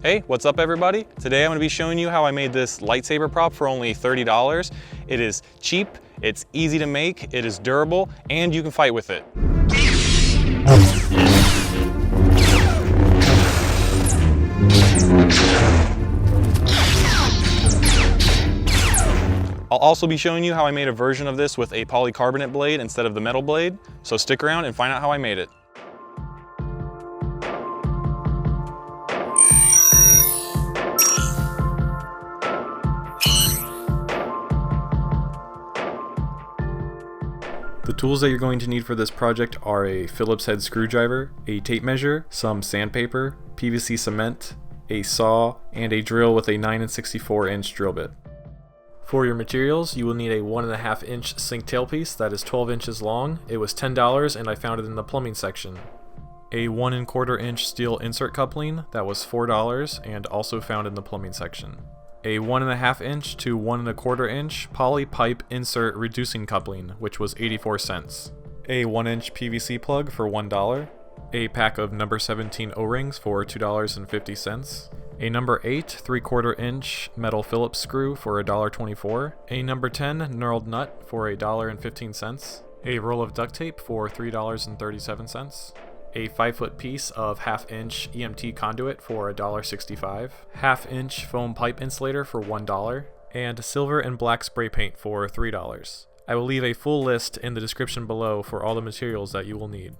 Hey, what's up everybody? Today I'm going to be showing you how I made this lightsaber prop for only $30. It is cheap, it's easy to make, it is durable, and you can fight with it. I'll also be showing you how I made a version of this with a polycarbonate blade instead of the metal blade, so stick around and find out how I made it. The tools that you're going to need for this project are a Phillips head screwdriver, a tape measure, some sandpaper, PVC cement, a saw, and a drill with a 9 64" drill bit. For your materials, you will need a 1.5 inch sink tailpiece that is 12 inches long. It was $10 and I found it in the plumbing section. A 1¼ inch steel insert coupling that was $4 and also found in the plumbing section. A 1.5 inch to 1¼ inch poly pipe insert reducing coupling, which was 84 cents. A 1 inch PVC plug for $1. A pack of number 17 O-rings for $2.50. A number 8 3/4 inch Metal Phillips Screw for $1.24. A number 10 Knurled Nut for $1.15. A roll of duct tape for $3.37. A 5-foot piece of 1/2 inch EMT Conduit for $1.65, 1/2 inch foam pipe insulator for $1, and silver and black spray paint for $3. I will leave a full list in the description below for all the materials that you will need.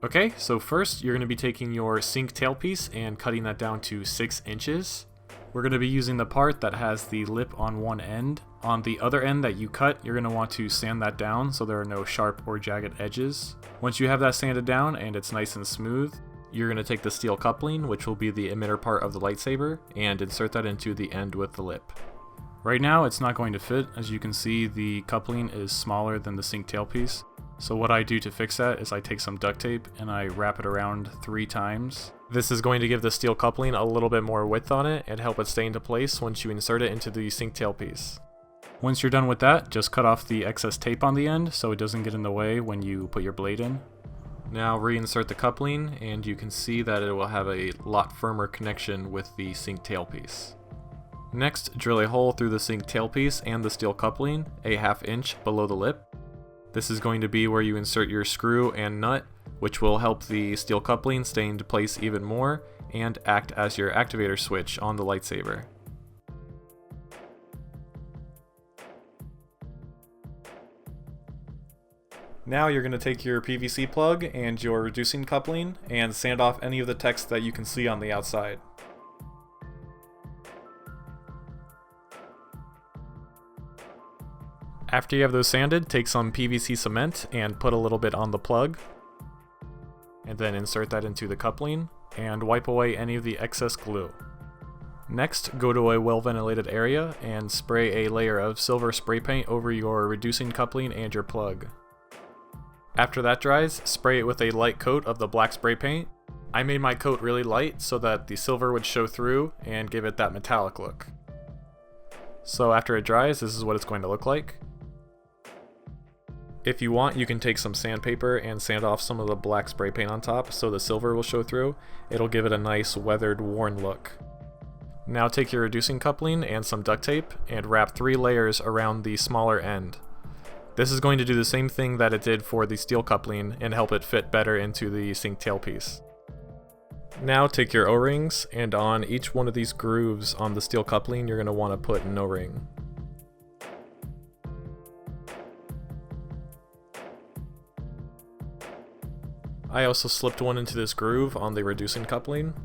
Okay, so first you're going to be taking your sink tailpiece and cutting that down to 6 inches. We're going to be using the part that has the lip on one end. On the other end that you cut, you're going to want to sand that down so there are no sharp or jagged edges. Once you have that sanded down and it's nice and smooth, you're going to take the steel coupling, which will be the emitter part of the lightsaber, and insert that into the end with the lip. Right now it's not going to fit. As you can see, the coupling is smaller than the sink tailpiece. So what I do to fix that is I take some duct tape and I wrap it around 3 times. This is going to give the steel coupling a little bit more width on it and help it stay into place once you insert it into the sink tailpiece. Once you're done with that, just cut off the excess tape on the end so it doesn't get in the way when you put your blade in. Now reinsert the coupling and you can see that it will have a lot firmer connection with the sink tailpiece. Next, drill a hole through the sink tailpiece and the steel coupling, a 1/2 inch below the lip. This is going to be where you insert your screw and nut, which will help the steel coupling stay into place even more and act as your activator switch on the lightsaber. Now you're going to take your PVC plug and your reducing coupling and sand off any of the text that you can see on the outside. After you have those sanded, take some PVC cement and put a little bit on the plug, and then insert that into the coupling and wipe away any of the excess glue. Next, go to a well-ventilated area and spray a layer of silver spray paint over your reducing coupling and your plug. After that dries, spray it with a light coat of the black spray paint. I made my coat really light so that the silver would show through and give it that metallic look. So after it dries, this is what it's going to look like. If you want, you can take some sandpaper and sand off some of the black spray paint on top so the silver will show through. It'll give it a nice weathered, worn look. Now take your reducing coupling and some duct tape and wrap 3 layers around the smaller end. This is going to do the same thing that it did for the steel coupling and help it fit better into the sink tailpiece. Now take your O-rings, and on each one of these grooves on the steel coupling you're going to want to put an O-ring. I also slipped one into this groove on the reducing coupling.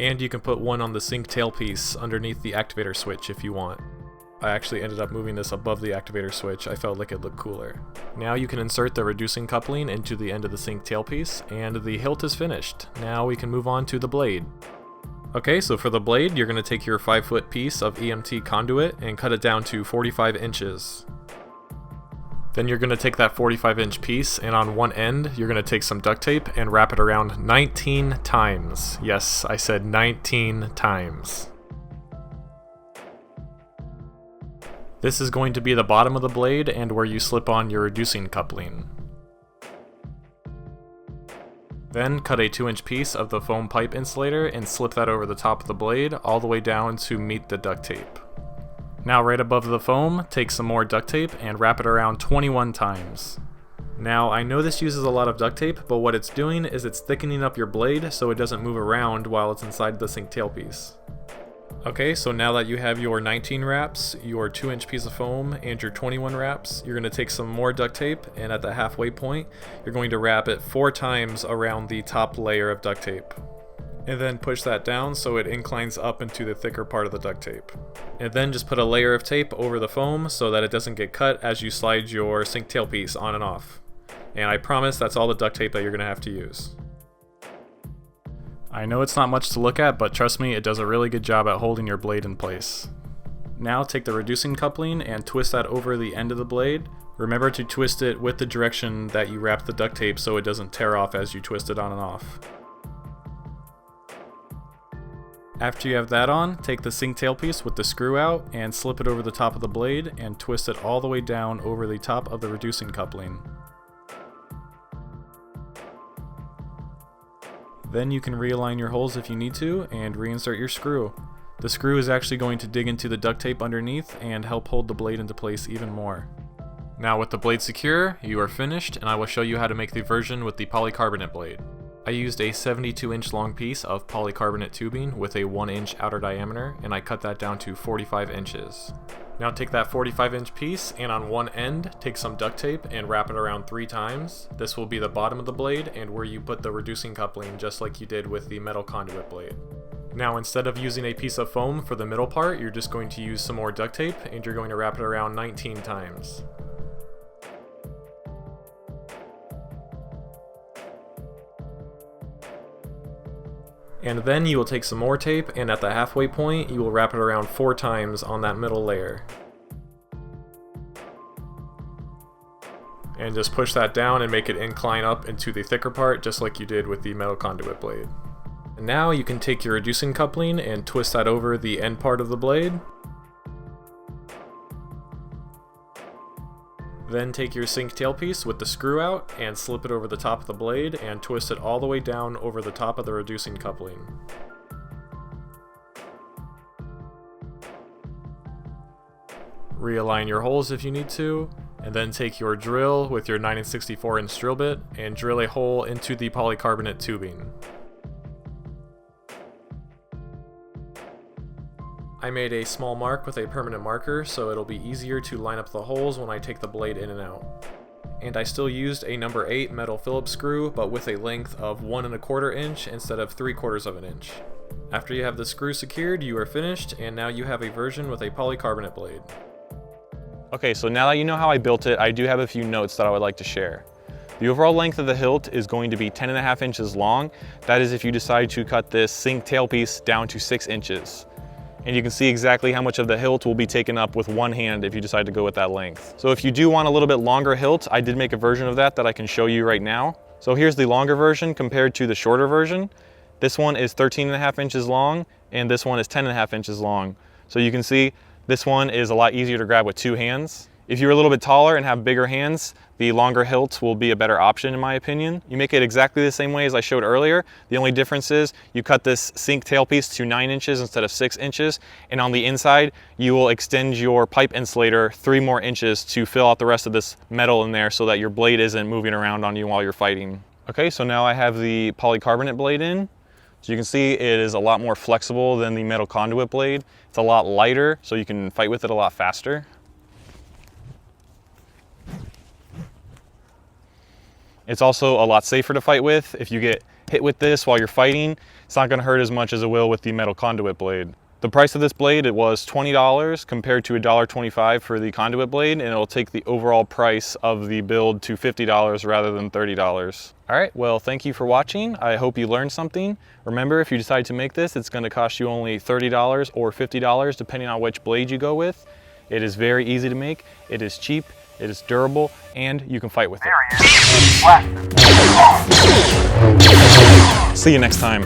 And you can put one on the sink tailpiece underneath the activator switch if you want. I actually ended up moving this above the activator switch. I felt like it looked cooler. Now you can insert the reducing coupling into the end of the sink tailpiece, and the hilt is finished. Now we can move on to the blade. Okay, so for the blade, you're going to take your 5-foot piece of EMT Conduit and cut it down to 45 inches. Then you're going to take that 45-inch piece, and on one end, you're going to take some duct tape and wrap it around 19 times. Yes, I said 19 times. This is going to be the bottom of the blade and where you slip on your reducing coupling. Then cut a 2-inch piece of the foam pipe insulator and slip that over the top of the blade all the way down to meet the duct tape. Now right above the foam, take some more duct tape and wrap it around 21 times. Now I know this uses a lot of duct tape, but what it's doing is it's thickening up your blade so it doesn't move around while it's inside the sink tailpiece. Okay, so now that you have your 19 wraps, your 2-inch piece of foam, and your 21 wraps, you're going to take some more duct tape, and at the halfway point, you're going to wrap it 4 times around the top layer of duct tape. And then push that down so it inclines up into the thicker part of the duct tape. And then just put a layer of tape over the foam so that it doesn't get cut as you slide your sink tailpiece on and off. And I promise that's all the duct tape that you're going to have to use. I know it's not much to look at, but trust me, it does a really good job at holding your blade in place. Now take the reducing coupling and twist that over the end of the blade. Remember to twist it with the direction that you wrap the duct tape so it doesn't tear off as you twist it on and off. After you have that on, take the sink tailpiece with the screw out and slip it over the top of the blade and twist it all the way down over the top of the reducing coupling. Then you can realign your holes if you need to and reinsert your screw. The screw is actually going to dig into the duct tape underneath and help hold the blade into place even more. Now with the blade secure, you are finished, and I will show you how to make the version with the polycarbonate blade. I used a 72-inch long piece of polycarbonate tubing with a 1-inch outer diameter, and I cut that down to 45 inches. Now take that 45-inch piece and on one end, take some duct tape and wrap it around 3 times. This will be the bottom of the blade and where you put the reducing coupling, just like you did with the metal conduit blade. Now instead of using a piece of foam for the middle part, you're just going to use some more duct tape and you're going to wrap it around 19 times. And then you will take some more tape, and at the halfway point, you will wrap it around 4 times on that middle layer. And just push that down and make it incline up into the thicker part, just like you did with the metal conduit blade. And now you can take your reducing coupling and twist that over the end part of the blade. Then take your sink tailpiece with the screw out and slip it over the top of the blade and twist it all the way down over the top of the reducing coupling. Realign your holes if you need to, and then take your drill with your 9 64-inch drill bit and drill a hole into the polycarbonate tubing. I made a small mark with a permanent marker so it'll be easier to line up the holes when I take the blade in and out. And I still used a number 8 Metal Phillips screw, but with a length of 1 1/4 inch instead of 3/4 of an inch. After you have the screw secured, you are finished, and now you have a version with a polycarbonate blade. Okay, so now that you know how I built it, I do have a few notes that I would like to share. The overall length of the hilt is going to be 10.5 inches long. That is if you decide to cut this sink tailpiece down to 6 inches. And you can see exactly how much of the hilt will be taken up with one hand if you decide to go with that length. So if you do want a little bit longer hilt, I did make a version of that I can show you right now. So here's the longer version compared to the shorter version. This one is 13.5 inches long, and this one is 10.5 inches long. So you can see this one is a lot easier to grab with 2 hands. If you're a little bit taller and have bigger hands, the longer hilt will be a better option in my opinion. You make it exactly the same way as I showed earlier. The only difference is you cut this sink tailpiece to 9 inches instead of 6 inches, and on the inside you will extend your pipe insulator 3 more inches to fill out the rest of this metal in there so that your blade isn't moving around on you while you're fighting. Okay, so now I have the polycarbonate blade in. So you can see it is a lot more flexible than the metal conduit blade. It's a lot lighter, so you can fight with it a lot faster. It's also a lot safer to fight with. If you get hit with this while you're fighting, it's not going to hurt as much as it will with the metal conduit blade. The price of this blade, it was $20 compared to $1.25 for the conduit blade, and it'll take the overall price of the build to $50 rather than $30. All right, well, thank you for watching. I hope you learned something. Remember, if you decide to make this, it's going to cost you only $30 or $50 depending on which blade you go with. It is very easy to make, it is cheap, it is durable, and you can fight with it. See you next time.